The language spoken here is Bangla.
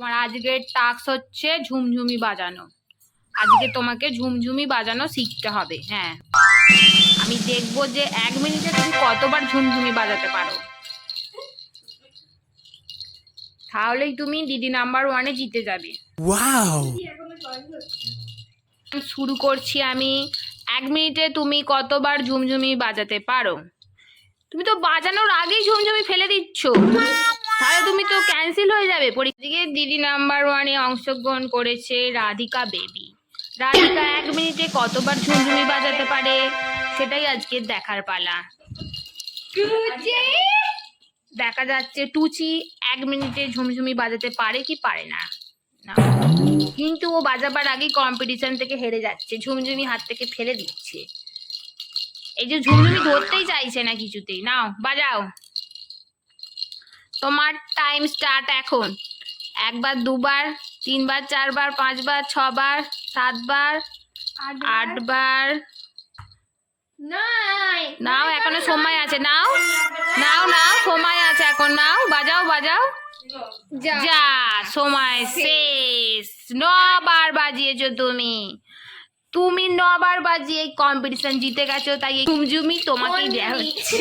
তোমার আজকের টাস্ক হচ্ছে ঝুমঝুমি বাজানো। আজকে তোমাকে ঝুমঝুমি বাজানো শিখতে হবে। হ্যাঁ, আমি দেখবো যে 1 মিনিটে তুমি কতবার ঝুমঝুমি বাজাতে পারো, তাহলেই তুমি দিদি নাম্বার 1-এ জিতে যাবে। ওয়াও! শুরু করছি আমি। 1 মিনিটে তুমি কতবার ঝুমঝুমি বাজাতে পারো? তুমি তো বাজানোর আগেই ঝুমঝুমি ফেলে দিচ্ছ, তাহলে তুমি তো ক্যান্সেল হয়ে যাবে। পরীক্ষা দিদি নাম্বার 1-এ অংশগ্রহণ করেছে রাধিকা বেবি। রাধিকা 1 মিনিটে কতবার ঝুমঝুমি বাজাতে পারে সেটাই আজকে দেখার পালা। দেখা যাচ্ছে টুচি 1 মিনিটে ঝুমঝুমি বাজাতে পারে কি পারে না। কিন্তু ও বাজাবার আগেই কম্পিটিশন থেকে হেরে যাচ্ছে, ঝুমঝুমি হাত থেকে ফেলে দিচ্ছে। এই যে ঝুমঝুমি ধরতেই চাইছে না কিছুতেই। নাও বাজাও, তোমার টাইম স্টার্ট এখন। 1 বার, 2 বার, 3 বার, 4 বার, 5 বার, 6 বার, 7 বার, 8 বার। নাও, এখনো সময় আছে। নাও নাও নাও, সময় আছে এখন। নাও, বাজাও বাজাও। যা, সময় শেষ। 9 বার বাজিয়েছো তুমি। 9 বার বাজিয়ে এই কম্পিটিশন জিতে গেছো, তাই এই ঝুমঝুমি তোমাকেই দেওয়া হচ্ছে।